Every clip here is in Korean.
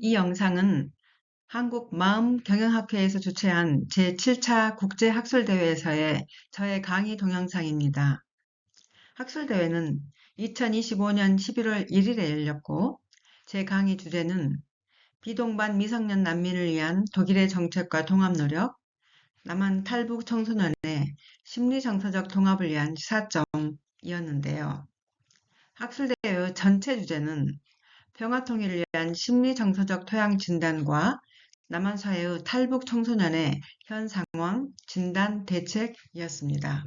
이 영상은 한국마음경영학회에서 주최한 제7차 국제학술대회에서의 저의 강의 동영상입니다. 학술대회는 2025년 11월 1일에 열렸고, 제 강의 주제는 비동반 미성년 난민을 위한 독일의 정책과 통합 노력, 남한 탈북 청소년의 심리정서적 통합을 위한 시사점이었는데요. 학술대회의 전체 주제는 평화통일을 위한 심리정서적 토양 진단과 남한 사회의 탈북 청소년의 현 상황, 진단, 대책이었습니다.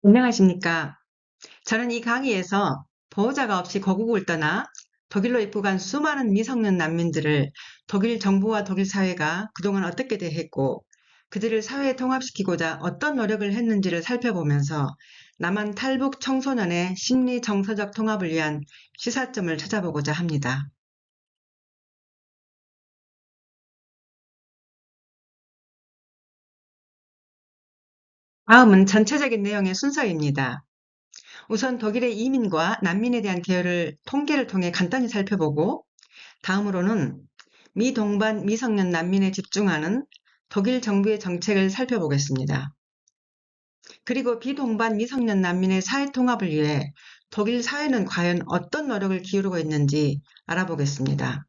안녕하십니까. 저는 이 강의에서 보호자가 없이 고국을 떠나 독일로 입국한 수많은 미성년 난민들을 독일 정부와 독일 사회가 그동안 어떻게 대했고 그들을 사회에 통합시키고자 어떤 노력을 했는지를 살펴보면서 남한 탈북 청소년의 심리 정서적 통합을 위한 시사점을 찾아보고자 합니다. 다음은 전체적인 내용의 순서입니다. 우선 독일의 이민과 난민에 대한 통계를 통해 간단히 살펴보고, 다음으로는 미동반 미성년 난민에 집중하는 독일 정부의 정책을 살펴보겠습니다. 그리고 비동반 미성년 난민의 사회 통합을 위해 독일 사회는 과연 어떤 노력을 기울이고 있는지 알아보겠습니다.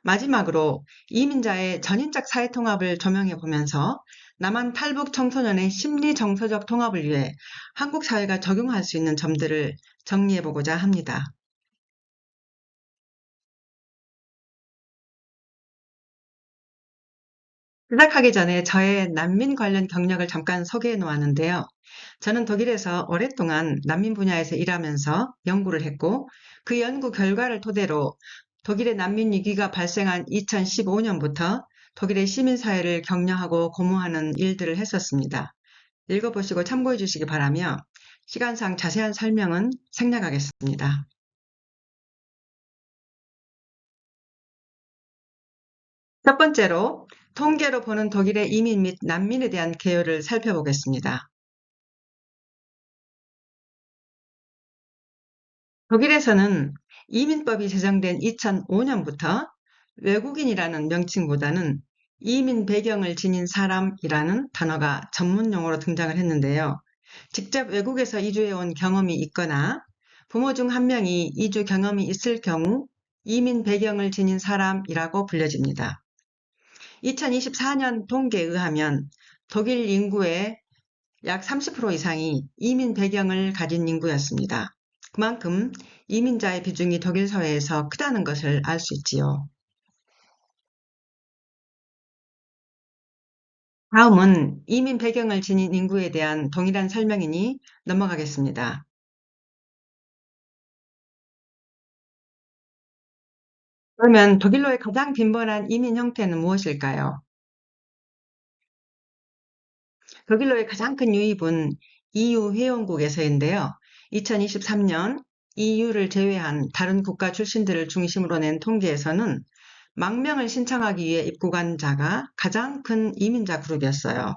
마지막으로 이민자의 전인적 사회 통합을 조명해 보면서 남한 탈북 청소년의 심리 정서적 통합을 위해 한국 사회가 적용할 수 있는 점들을 정리해 보고자 합니다. 시작하기 전에 저의 난민 관련 경력을 잠깐 소개해 놓았는데요. 저는 독일에서 오랫동안 난민 분야에서 일하면서 연구를 했고, 그 연구 결과를 토대로 독일의 난민 위기가 발생한 2015년부터 독일의 시민사회를 격려하고 고무하는 일들을 했었습니다. 읽어보시고 참고해 주시기 바라며 시간상 자세한 설명은 생략하겠습니다. 첫 번째로 통계로 보는 독일의 이민 및 난민에 대한 개요를 살펴보겠습니다. 독일에서는 이민법이 제정된 2005년부터 외국인이라는 명칭보다는 이민 배경을 지닌 사람이라는 단어가 전문 용어로 등장을 했는데요. 직접 외국에서 이주해온 경험이 있거나 부모 중 한 명이 이주 경험이 있을 경우 이민 배경을 지닌 사람이라고 불려집니다. 2024년 통계에 의하면 독일 인구의 약 30% 이상이 이민 배경을 가진 인구였습니다. 그만큼 이민자의 비중이 독일 사회에서 크다는 것을 알 수 있지요. 다음은 이민 배경을 지닌 인구에 대한 동일한 설명이니 넘어가겠습니다. 그러면 독일로의 가장 빈번한 이민 형태는 무엇일까요? 독일로의 가장 큰 유입은 EU 회원국에서인데요. 2023년 EU를 제외한 다른 국가 출신들을 중심으로 낸 통계에서는 망명을 신청하기 위해 입국한 자가 가장 큰 이민자 그룹이었어요.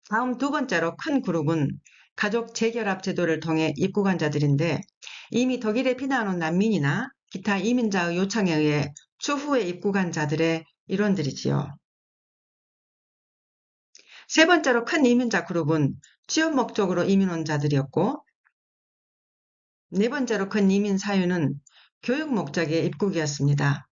다음 두 번째로 큰 그룹은 가족 재결합 제도를 통해 입국한 자들인데 이미 독일에 피난온 난민이나 기타 이민자의 요청에 의해 추후에 입국한 자들의 일원들이지요. 세 번째로 큰 이민자 그룹은 취업 목적으로 이민 온 자들이었고, 네 번째로 큰 이민 사유는 교육 목적의 입국이었습니다.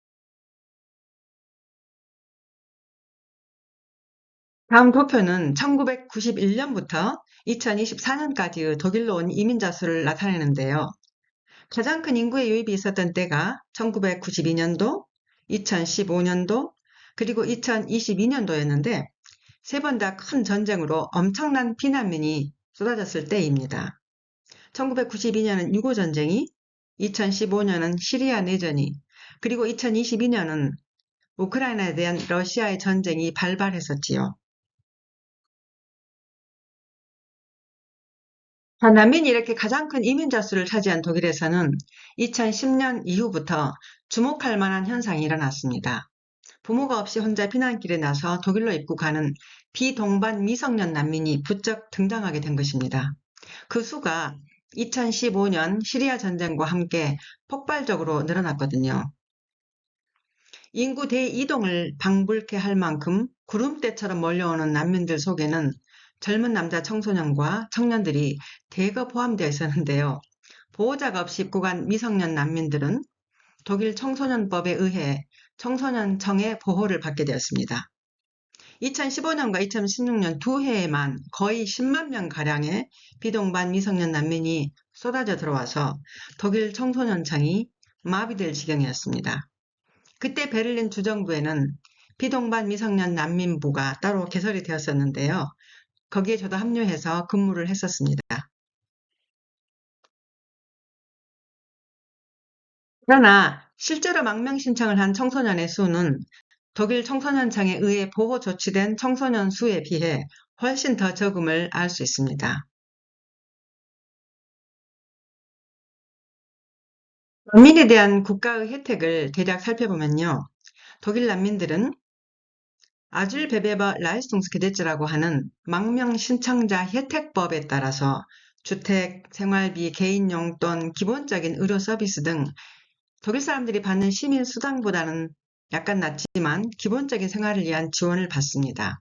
다음 도표는 1991년부터 2024년까지의 독일로 온 이민자 수를 나타내는데요. 가장 큰 인구의 유입이 있었던 때가 1992년도, 2015년도, 그리고 2022년도였는데 세 번 다 큰 전쟁으로 엄청난 피난민이 쏟아졌을 때입니다. 1992년은 유고전쟁이, 2015년은 시리아 내전이, 그리고 2022년은 우크라이나에 대한 러시아의 전쟁이 발발했었지요. 난민이 이렇게 가장 큰 이민자 수를 차지한 독일에서는 2010년 이후부터 주목할 만한 현상이 일어났습니다. 부모가 없이 혼자 피난길에 나서 독일로 입국하는 비동반 미성년 난민이 부쩍 등장하게 된 것입니다. 그 수가 2015년 시리아 전쟁과 함께 폭발적으로 늘어났거든요. 인구 대이동을 방불케 할 만큼 구름대처럼 몰려오는 난민들 속에는 젊은 남자 청소년과 청년들이 대거 포함되어 있었는데요. 보호자가 없이 입국한 미성년 난민들은 독일 청소년법에 의해 청소년청의 보호를 받게 되었습니다. 2015년과 2016년 두 해에만 거의 10만 명가량의 비동반 미성년 난민이 쏟아져 들어와서 독일 청소년청이 마비될 지경이었습니다. 그때 베를린 주정부에는 비동반 미성년 난민부가 따로 개설이 되었었는데요. 거기에 저도 합류해서 근무를 했었습니다. 그러나 실제로 망명 신청을 한 청소년의 수는 독일 청소년청에 의해 보호 조치된 청소년 수에 비해 훨씬 더 적음을 알 수 있습니다. 난민에 대한 국가의 혜택을 대략 살펴보면요. 독일 난민들은 아줄베베버 라이스통스게제츠라고 하는 망명 신청자 혜택법에 따라서 주택, 생활비, 개인 용돈, 기본적인 의료 서비스 등 독일 사람들이 받는 시민 수당보다는 약간 낮지만 기본적인 생활을 위한 지원을 받습니다.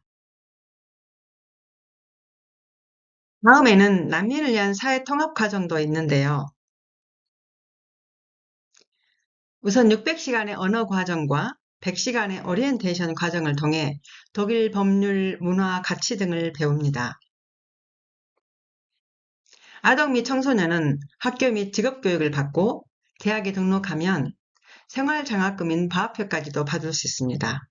다음에는 난민을 위한 사회 통합 과정도 있는데요. 우선 600시간의 언어 과정과 100시간의 오리엔테이션 과정을 통해 독일 법률, 문화, 가치 등을 배웁니다. 아동 및 청소년은 학교 및 직업교육을 받고 대학에 등록하면 생활장학금인 바합표까지도 받을 수 있습니다.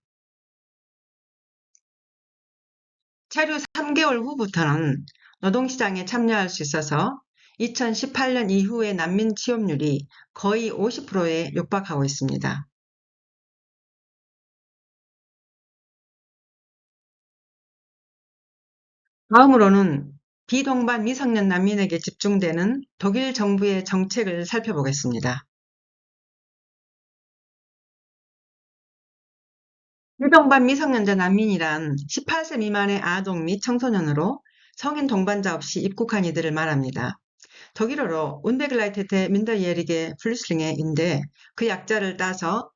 체류 3개월 후부터는 노동시장에 참여할 수 있어서 2018년 이후의 난민 취업률이 거의 50%에 육박하고 있습니다. 다음으로는 비동반 미성년 난민에게 집중되는 독일 정부의 정책을 살펴보겠습니다. 비동반 미성년자 난민이란 18세 미만의 아동 및 청소년으로 성인 동반자 없이 입국한 이들을 말합니다. 독일어로 운베글라이테테 민더예리게 플루슬링의인데 그 약자를 따서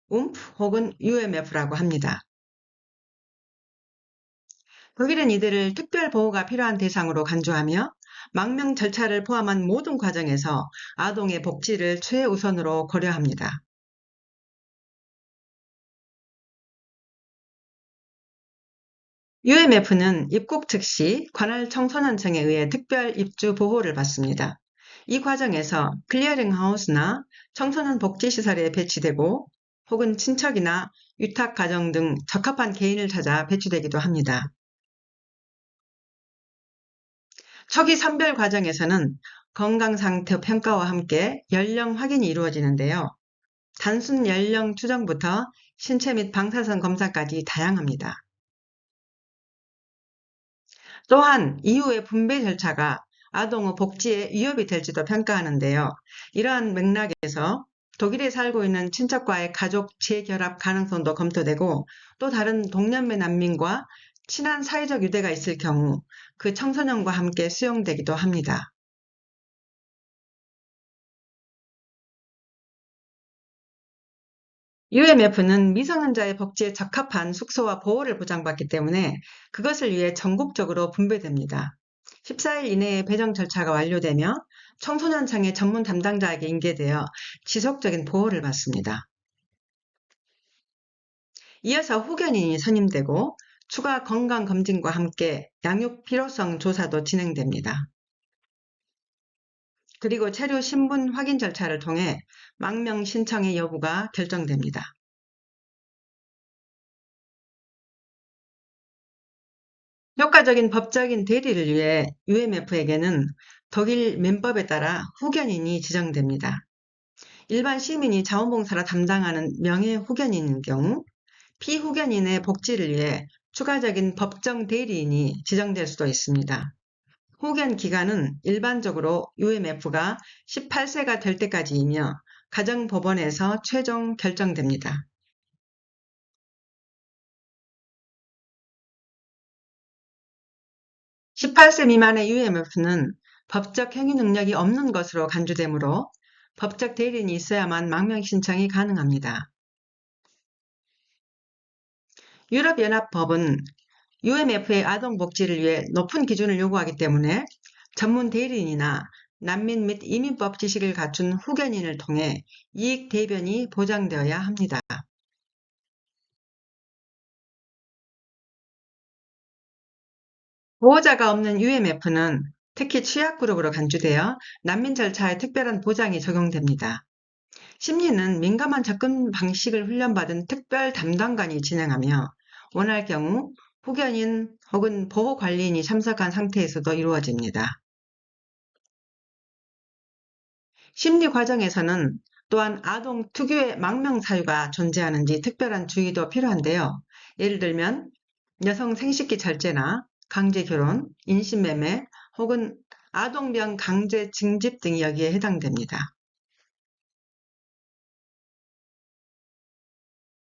움프 혹은 UMF라고 합니다. 독일은 이들을 특별 보호가 필요한 대상으로 간주하며 망명 절차를 포함한 모든 과정에서 아동의 복지를 최우선으로 고려합니다. UMF는 입국 즉시 관할 청소년청에 의해 특별 입주 보호를 받습니다. 이 과정에서 클리어링하우스나 청소년 복지시설에 배치되고 혹은 친척이나 위탁가정 등 적합한 개인을 찾아 배치되기도 합니다. 초기 선별 과정에서는 건강상태 평가와 함께 연령 확인이 이루어지는데요. 단순 연령 추정부터 신체 및 방사선 검사까지 다양합니다. 또한 이후의 분배 절차가 아동의 복지에 위협이 될지도 평가하는데요. 이러한 맥락에서 독일에 살고 있는 친척과의 가족 재결합 가능성도 검토되고 또 다른 동년배 난민과 친한 사회적 유대가 있을 경우 그 청소년과 함께 수용되기도 합니다. UMF는 미성년자의 복지에 적합한 숙소와 보호를 보장받기 때문에 그것을 위해 전국적으로 분배됩니다. 14일 이내에 배정 절차가 완료되며 청소년청의 전문 담당자에게 인계되어 지속적인 보호를 받습니다. 이어서 후견인이 선임되고 추가 건강검진과 함께 양육 필요성 조사도 진행됩니다. 그리고 체류 신분 확인 절차를 통해 망명 신청의 여부가 결정됩니다. 효과적인 법적인 대리를 위해 UMF에게는 독일 민법에 따라 후견인이 지정됩니다. 일반 시민이 자원봉사를 담당하는 명예 후견인인 경우 피후견인의 복지를 위해 추가적인 법정 대리인이 지정될 수도 있습니다. 후견 기간은 일반적으로 UMF가 18세가 될 때까지이며 가정법원에서 최종 결정됩니다. 18세 미만의 UMF는 법적 행위 능력이 없는 것으로 간주되므로 법적 대리인이 있어야만 망명 신청이 가능합니다. 유럽연합법은 UMF의 아동복지를 위해 높은 기준을 요구하기 때문에 전문 대리인이나 난민 및 이민법 지식을 갖춘 후견인을 통해 이익 대변이 보장되어야 합니다. 보호자가 없는 UMF는 특히 취약그룹으로 간주되어 난민 절차에 특별한 보장이 적용됩니다. 심리는 민감한 접근 방식을 훈련받은 특별 담당관이 진행하며 원할 경우 후견인 혹은 보호관리인이 참석한 상태에서도 이루어집니다. 심리 과정에서는 또한 아동 특유의 망명 사유가 존재하는지 특별한 주의도 필요한데요. 예를 들면 여성 생식기 절제나 강제 결혼, 인신매매 혹은 아동병 강제 징집 등이 여기에 해당됩니다.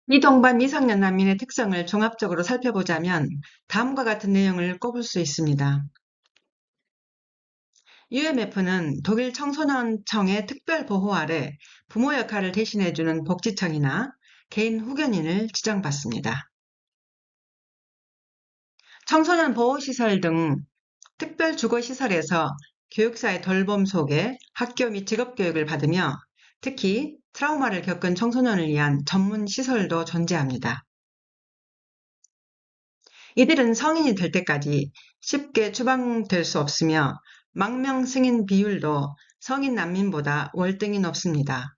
미동반 미성년 난민의 특성을 종합적으로 살펴보자면 다음과 같은 내용을 꼽을 수 있습니다. UMF는 독일 청소년청의 특별 보호 아래 부모 역할을 대신해주는 복지청이나 개인 후견인을 지정받습니다. 청소년 보호시설 등 특별 주거시설에서 교육사의 돌봄 속에 학교 및 직업교육을 받으며 특히 트라우마를 겪은 청소년을 위한 전문 시설도 존재합니다. 이들은 성인이 될 때까지 쉽게 추방될 수 없으며 망명 승인 비율도 성인 난민보다 월등히 높습니다.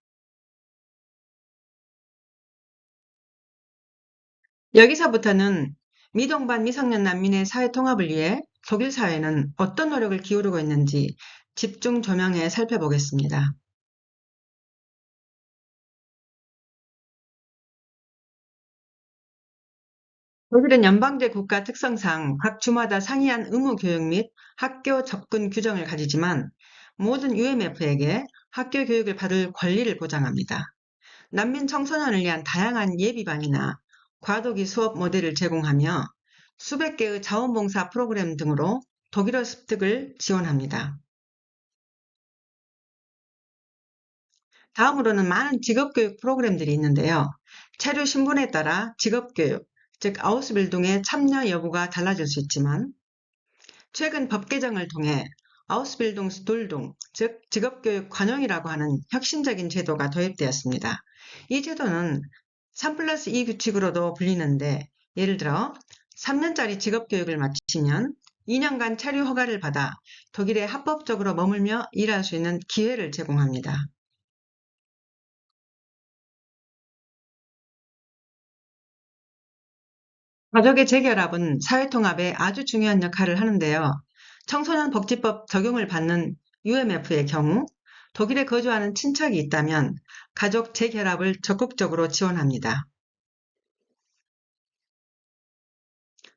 여기서부터는 미동반 미성년 난민의 사회 통합을 위해 독일 사회는 어떤 노력을 기울이고 있는지 집중 조명해 살펴보겠습니다. 독일은 연방제 국가 특성상 각 주마다 상이한 의무 교육 및 학교 접근 규정을 가지지만 모든 UMF에게 학교 교육을 받을 권리를 보장합니다. 난민 청소년을 위한 다양한 예비반이나 과도기 수업 모델을 제공하며 수백 개의 자원봉사 프로그램 등으로 독일어 습득을 지원합니다. 다음으로는 많은 직업교육 프로그램들이 있는데요. 체류 신분에 따라 직업교육, 즉 아우스빌딩의 참여 여부가 달라질 수 있지만 최근 법 개정을 통해 아우스빌딩스둘둥, 즉 직업교육 관용이라고 하는 혁신적인 제도가 도입되었습니다. 이 제도는 3+2 규칙으로도 불리는데 예를 들어 3년짜리 직업교육을 마치면 2년간 체류 허가를 받아 독일에 합법적으로 머물며 일할 수 있는 기회를 제공합니다. 가족의 재결합은 사회통합에 아주 중요한 역할을 하는데요. 청소년 복지법 적용을 받는 UMF의 경우 독일에 거주하는 친척이 있다면 가족 재결합을 적극적으로 지원합니다.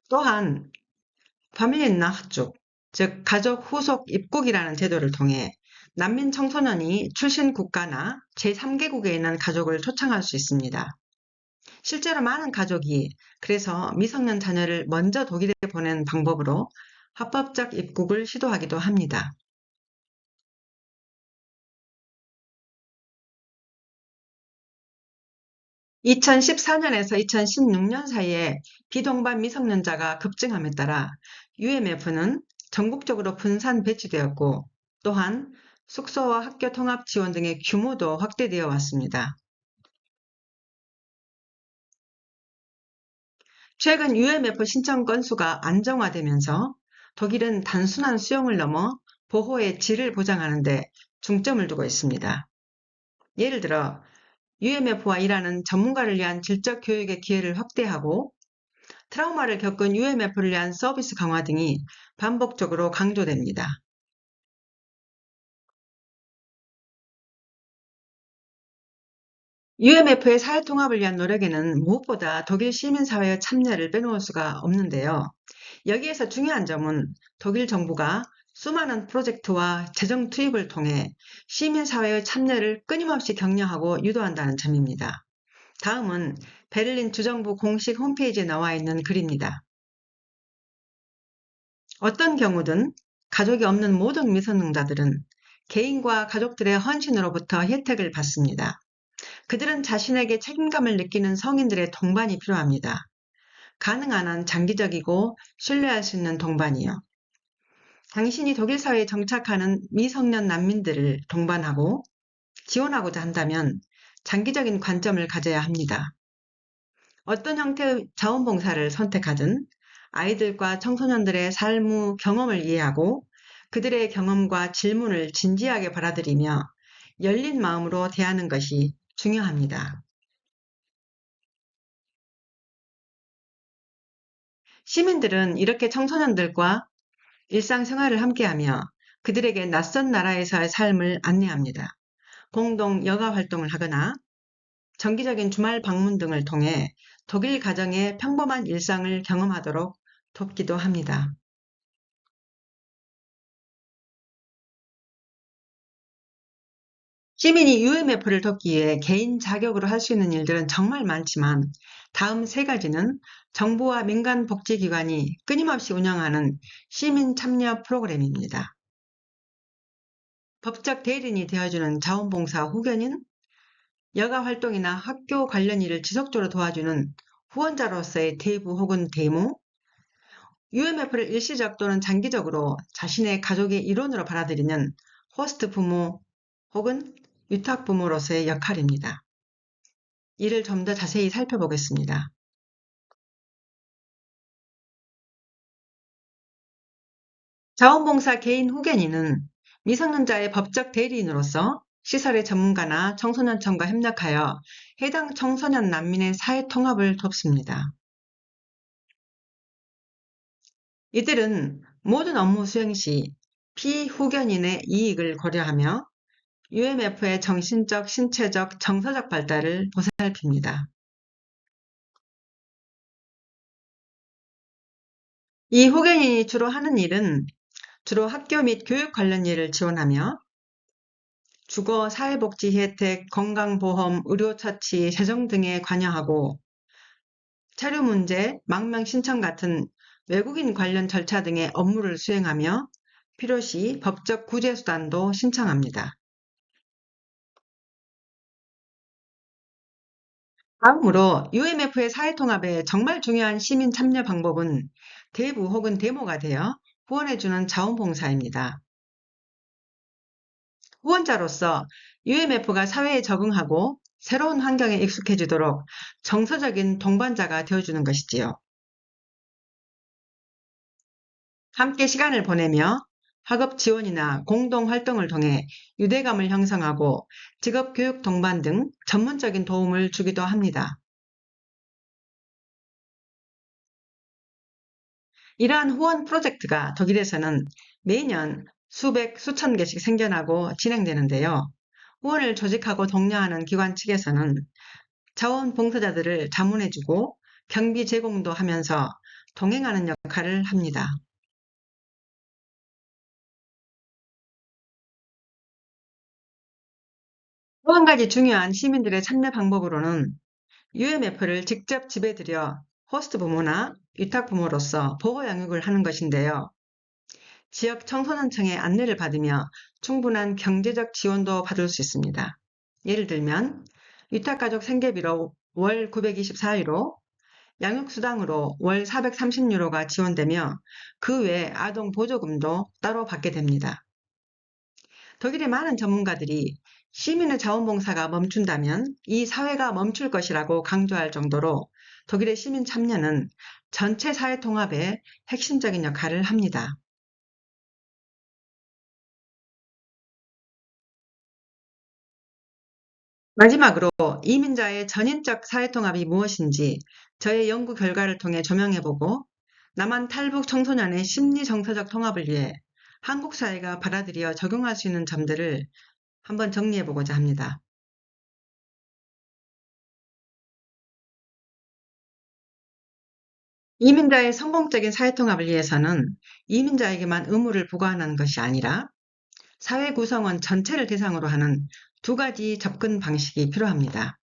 또한 파밀리나흐족, 즉 가족 후속 입국이라는 제도를 통해 난민 청소년이 출신 국가나 제3개국에 있는 가족을 초청할 수 있습니다. 실제로 많은 가족이 그래서 미성년 자녀를 먼저 독일에 보낸 방법으로 합법적 입국을 시도하기도 합니다. 2014년에서 2016년 사이에 비동반 미성년자가 급증함에 따라 UMF는 전국적으로 분산 배치되었고 또한 숙소와 학교 통합 지원 등의 규모도 확대되어 왔습니다. 최근 UMF 신청 건수가 안정화되면서 독일은 단순한 수용을 넘어 보호의 질을 보장하는 데 중점을 두고 있습니다. 예를 들어 UMF와 일하는 전문가를 위한 질적 교육의 기회를 확대하고 트라우마를 겪은 UMF를 위한 서비스 강화 등이 반복적으로 강조됩니다. UMF의 사회통합을 위한 노력에는 무엇보다 독일 시민사회의 참여를 빼놓을 수가 없는데요. 여기에서 중요한 점은 독일 정부가 수많은 프로젝트와 재정 투입을 통해 시민사회의 참여를 끊임없이 격려하고 유도한다는 점입니다. 다음은 베를린 주정부 공식 홈페이지에 나와 있는 글입니다. 어떤 경우든 가족이 없는 모든 미성년자들은 개인과 가족들의 헌신으로부터 혜택을 받습니다. 그들은 자신에게 책임감을 느끼는 성인들의 동반이 필요합니다. 가능한 한 장기적이고 신뢰할 수 있는 동반이요. 당신이 독일 사회에 정착하는 미성년 난민들을 동반하고 지원하고자 한다면 장기적인 관점을 가져야 합니다. 어떤 형태의 자원봉사를 선택하든 아이들과 청소년들의 삶의 경험을 이해하고 그들의 경험과 질문을 진지하게 받아들이며 열린 마음으로 대하는 것이 중요합니다. 시민들은 이렇게 청소년들과 일상생활을 함께하며 그들에게 낯선 나라에서의 삶을 안내합니다. 공동 여가 활동을 하거나 정기적인 주말 방문 등을 통해 독일 가정의 평범한 일상을 경험하도록 돕기도 합니다. 시민이 UMF를 돕기 위해 개인 자격으로 할 수 있는 일들은 정말 많지만 다음 세 가지는 정부와 민간 복지기관이 끊임없이 운영하는 시민 참여 프로그램입니다. 법적 대리인이 되어주는 자원봉사 후견인, 여가 활동이나 학교 관련 일을 지속적으로 도와주는 후원자로서의 대부 혹은 대모, UMF를 일시적 또는 장기적으로 자신의 가족의 일원으로 받아들이는 호스트 부모 혹은 위탁 부모로서의 역할입니다. 이를 좀 더 자세히 살펴보겠습니다. 자원봉사 개인 후견인은 미성년자의 법적 대리인으로서 시설의 전문가나 청소년청과 협력하여 해당 청소년 난민의 사회 통합을 돕습니다. 이들은 모든 업무 수행 시 피후견인의 이익을 고려하며 UMF의 정신적, 신체적, 정서적 발달을 보살핍니다. 이 후견인이 주로 하는 일은 주로 학교 및 교육 관련 일을 지원하며 주거, 사회복지 혜택, 건강보험, 의료처치, 재정 등에 관여하고 체류 문제, 망명 신청 같은 외국인 관련 절차 등의 업무를 수행하며 필요시 법적 구제 수단도 신청합니다. 다음으로 UMF의 사회통합에 정말 중요한 시민 참여 방법은 대부 혹은 데모가 되어 후원해주는 자원봉사입니다. 후원자로서 UMF가 사회에 적응하고 새로운 환경에 익숙해지도록 정서적인 동반자가 되어주는 것이지요. 함께 시간을 보내며 학업 지원이나 공동 활동을 통해 유대감을 형성하고 직업 교육 동반 등 전문적인 도움을 주기도 합니다. 이러한 후원 프로젝트가 독일에서는 매년 수백, 수천 개씩 생겨나고 진행되는데요. 후원을 조직하고 독려하는 기관 측에서는 자원봉사자들을 자문해주고 경비 제공도 하면서 동행하는 역할을 합니다. 또 한 가지 중요한 시민들의 참여 방법으로는 UMF를 직접 집에 들여 호스트 부모나 위탁 부모로서 보호 양육을 하는 것인데요. 지역 청소년청의 안내를 받으며 충분한 경제적 지원도 받을 수 있습니다. 예를 들면 위탁가족 생계비로 월 924유로, 양육수당으로 월 430유로가 지원되며 그 외 아동 보조금도 따로 받게 됩니다. 독일의 많은 전문가들이 시민의 자원봉사가 멈춘다면 이 사회가 멈출 것이라고 강조할 정도로 독일의 시민 참여는 전체 사회 통합에 핵심적인 역할을 합니다. 마지막으로 이민자의 전인적 사회통합이 무엇인지 저의 연구 결과를 통해 조명해보고 남한 탈북 청소년의 심리 정서적 통합을 위해 한국 사회가 받아들여 적용할 수 있는 점들을 한번 정리해보고자 합니다. 이민자의 성공적인 사회통합을 위해서는 이민자에게만 의무를 부과하는 것이 아니라 사회 구성원 전체를 대상으로 하는 두 가지 접근 방식이 필요합니다.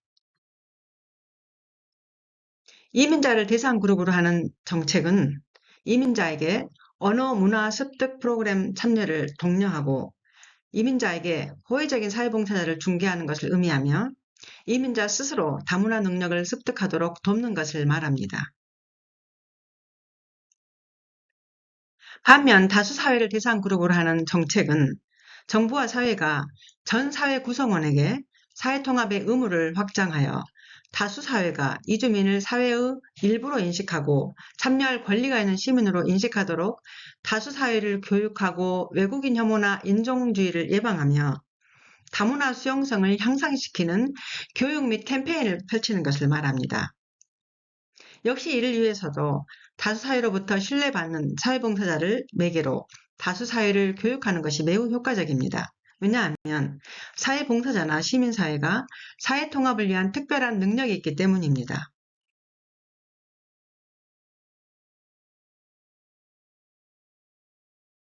이민자를 대상 그룹으로 하는 정책은 이민자에게 언어 문화 습득 프로그램 참여를 독려하고 이민자에게 호의적인 사회봉사자를 중개하는 것을 의미하며 이민자 스스로 다문화 능력을 습득하도록 돕는 것을 말합니다. 반면 다수사회를 대상 그룹으로 하는 정책은 정부와 사회가 전 사회 구성원에게 사회통합의 의무를 확장하여 다수사회가 이주민을 사회의 일부로 인식하고 참여할 권리가 있는 시민으로 인식하도록 다수사회를 교육하고 외국인 혐오나 인종주의를 예방하며 다문화 수용성을 향상시키는 교육 및 캠페인을 펼치는 것을 말합니다. 역시 이를 위해서도 다수사회로부터 신뢰받는 사회봉사자를 매개로 다수사회를 교육하는 것이 매우 효과적입니다. 왜냐하면 사회봉사자나 시민사회가 사회통합을 위한 특별한 능력이 있기 때문입니다.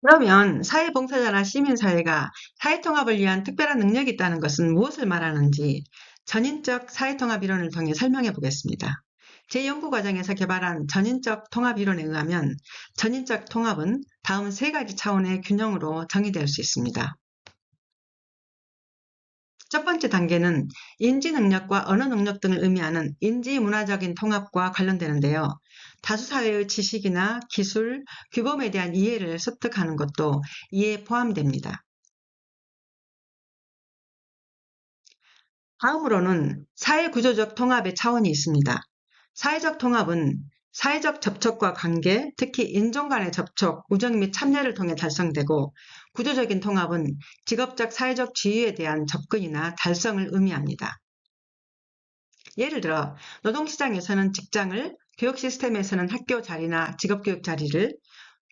그러면 사회봉사자나 시민사회가 사회통합을 위한 특별한 능력이 있다는 것은 무엇을 말하는지 전인적 사회통합 이론을 통해 설명해 보겠습니다. 제 연구 과정에서 개발한 전인적 통합 이론에 의하면 전인적 통합은 다음 세 가지 차원의 균형으로 정의될 수 있습니다. 첫 번째 단계는 인지 능력과 언어 능력 등을 의미하는 인지 문화적인 통합과 관련되는데요. 다수사회의 지식이나 기술, 규범에 대한 이해를 습득하는 것도 이에 포함됩니다. 다음으로는 사회구조적 통합의 차원이 있습니다. 사회적 통합은 사회적 접촉과 관계, 특히 인종 간의 접촉, 우정 및 참여를 통해 달성되고, 구조적인 통합은 직업적 사회적 지위에 대한 접근이나 달성을 의미합니다. 예를 들어 노동시장에서는 직장을, 교육 시스템에서는 학교 자리나 직업교육 자리를,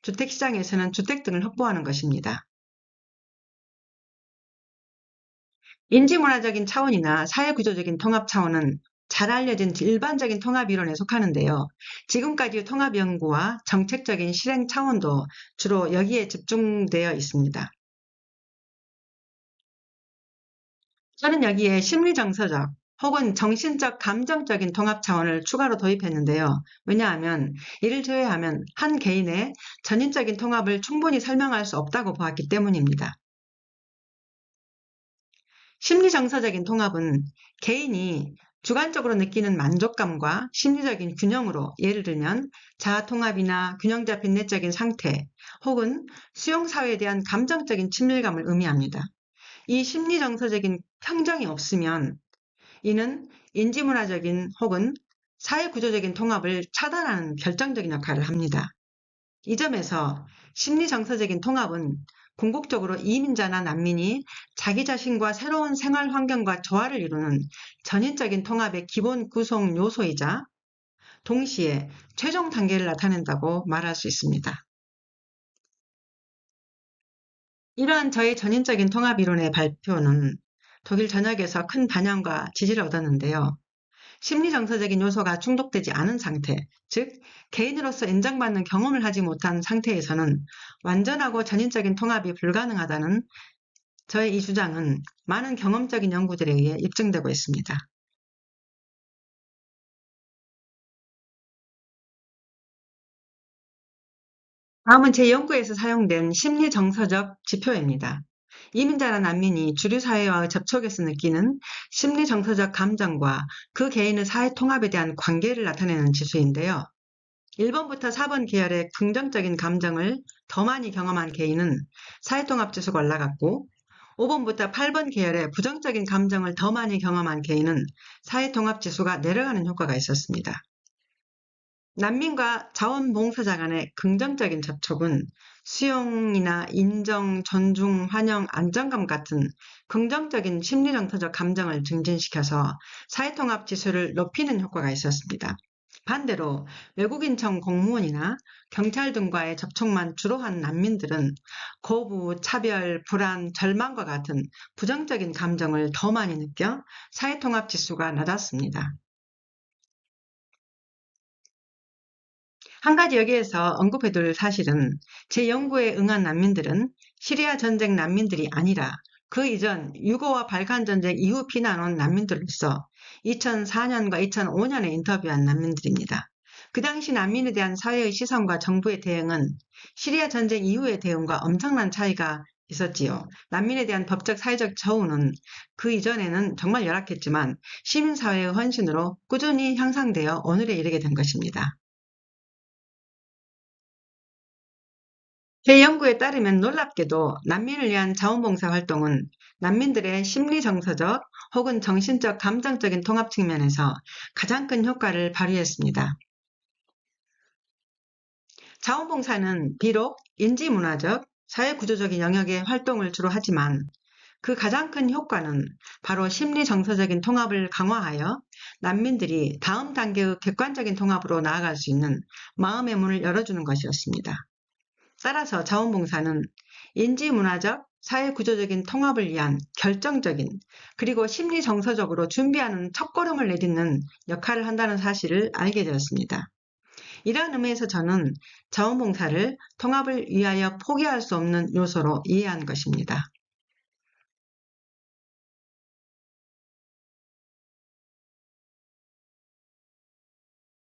주택시장에서는 주택 등을 확보하는 것입니다. 인지문화적인 차원이나 사회구조적인 통합 차원은 잘 알려진 일반적인 통합 이론에 속하는데요. 지금까지의 통합 연구와 정책적인 실행 차원도 주로 여기에 집중되어 있습니다. 저는 여기에 심리정서적 혹은 정신적 감정적인 통합 차원을 추가로 도입했는데요. 왜냐하면 이를 제외하면 한 개인의 전인적인 통합을 충분히 설명할 수 없다고 보았기 때문입니다. 심리정서적인 통합은 개인이 주관적으로 느끼는 만족감과 심리적인 균형으로, 예를 들면 자아통합이나 균형 잡힌 내적인 상태 혹은 수용사회에 대한 감정적인 친밀감을 의미합니다. 이 심리정서적인 평정이 없으면 이는 인지문화적인 혹은 사회구조적인 통합을 차단하는 결정적인 역할을 합니다. 이 점에서 심리정서적인 통합은 궁극적으로 이민자나 난민이 자기 자신과 새로운 생활 환경과 조화를 이루는 전인적인 통합의 기본 구성 요소이자 동시에 최종 단계를 나타낸다고 말할 수 있습니다. 이러한 저의 전인적인 통합 이론의 발표는 독일 전역에서 큰 반향과 지지를 얻었는데요. 심리정서적인 요소가 충족되지 않은 상태, 즉 개인으로서 인정받는 경험을 하지 못한 상태에서는 완전하고 전인적인 통합이 불가능하다는 저의 이 주장은 많은 경험적인 연구들에 의해 입증되고 있습니다. 다음은 제 연구에서 사용된 심리정서적 지표입니다. 이민자나 난민이 주류 사회와의 접촉에서 느끼는 심리정서적 감정과 그 개인의 사회통합에 대한 관계를 나타내는 지수인데요. 1번부터 4번 계열의 긍정적인 감정을 더 많이 경험한 개인은 사회통합 지수가 올라갔고, 5번부터 8번 계열의 부정적인 감정을 더 많이 경험한 개인은 사회통합 지수가 내려가는 효과가 있었습니다. 난민과 자원봉사자 간의 긍정적인 접촉은 수용이나 인정, 존중, 환영, 안정감 같은 긍정적인 심리정서적 감정을 증진시켜서 사회통합 지수를 높이는 효과가 있었습니다. 반대로 외국인청 공무원이나 경찰 등과의 접촉만 주로 한 난민들은 거부, 차별, 불안, 절망과 같은 부정적인 감정을 더 많이 느껴 사회통합 지수가 낮았습니다. 한 가지 여기에서 언급해둘 사실은 제 연구에 응한 난민들은 시리아 전쟁 난민들이 아니라 그 이전 유고와 발칸 전쟁 이후 피난 온 난민들로서 2004년과 2005년에 인터뷰한 난민들입니다. 그 당시 난민에 대한 사회의 시선과 정부의 대응은 시리아 전쟁 이후의 대응과 엄청난 차이가 있었지요. 난민에 대한 법적 사회적 처우는 그 이전에는 정말 열악했지만 시민사회의 헌신으로 꾸준히 향상되어 오늘에 이르게 된 것입니다. 제 연구에 따르면 놀랍게도 난민을 위한 자원봉사 활동은 난민들의 심리정서적 혹은 정신적 감정적인 통합 측면에서 가장 큰 효과를 발휘했습니다. 자원봉사는 비록 인지문화적, 사회구조적인 영역의 활동을 주로 하지만 그 가장 큰 효과는 바로 심리정서적인 통합을 강화하여 난민들이 다음 단계의 객관적인 통합으로 나아갈 수 있는 마음의 문을 열어주는 것이었습니다. 따라서 자원봉사는 인지문화적, 사회구조적인 통합을 위한 결정적인 그리고 심리정서적으로 준비하는 첫걸음을 내딛는 역할을 한다는 사실을 알게 되었습니다. 이러한 의미에서 저는 자원봉사를 통합을 위하여 포기할 수 없는 요소로 이해한 것입니다.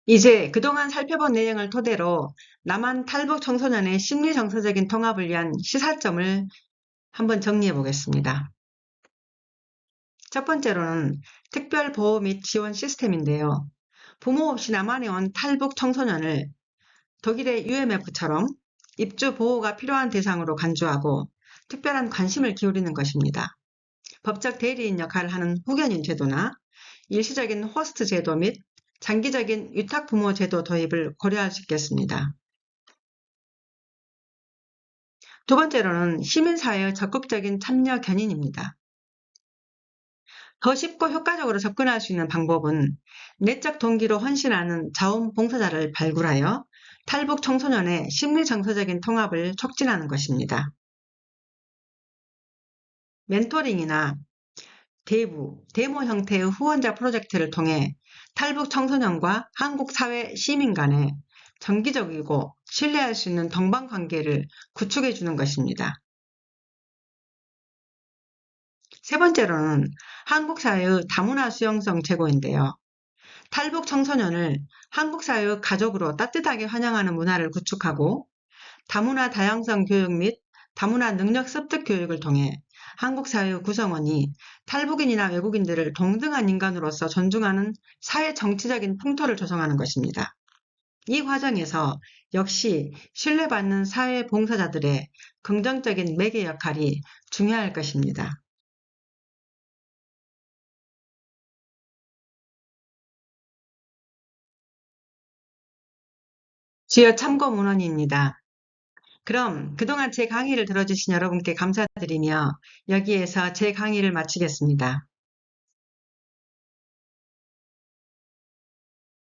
이제 그동안 살펴본 내용을 토대로 남한 탈북 청소년의 심리정서적인 통합을 위한 시사점을 한번 정리해 보겠습니다. 첫 번째로는 특별보호 및 지원 시스템인데요. 부모 없이 남한에 온 탈북 청소년을 독일의 UMF처럼 입주 보호가 필요한 대상으로 간주하고 특별한 관심을 기울이는 것입니다. 법적 대리인 역할을 하는 후견인 제도나 일시적인 호스트 제도 및 장기적인 위탁 부모 제도 도입을 고려할 수 있겠습니다. 두 번째로는 시민사회의 적극적인 참여 견인입니다. 더 쉽고 효과적으로 접근할 수 있는 방법은 내적 동기로 헌신하는 자원봉사자를 발굴하여 탈북 청소년의 심리정서적인 통합을 촉진하는 것입니다. 멘토링이나 데모 형태의 후원자 프로젝트를 통해 탈북 청소년과 한국 사회 시민 간의 정기적이고 신뢰할 수 있는 동반 관계를 구축해 주는 것입니다. 세 번째로는 한국 사회의 다문화 수용성 제고인데요. 탈북 청소년을 한국 사회의 가족으로 따뜻하게 환영하는 문화를 구축하고 다문화 다양성 교육 및 다문화 능력 습득 교육을 통해 한국 사회의 구성원이 탈북인이나 외국인들을 동등한 인간으로서 존중하는 사회 정치적인 풍토를 조성하는 것입니다. 이 과정에서 역시 신뢰받는 사회 봉사자들의 긍정적인 매개 역할이 중요할 것입니다. 주요 참고 문헌입니다. 그럼 그동안 제 강의를 들어주신 여러분께 감사드리며 여기에서 제 강의를 마치겠습니다.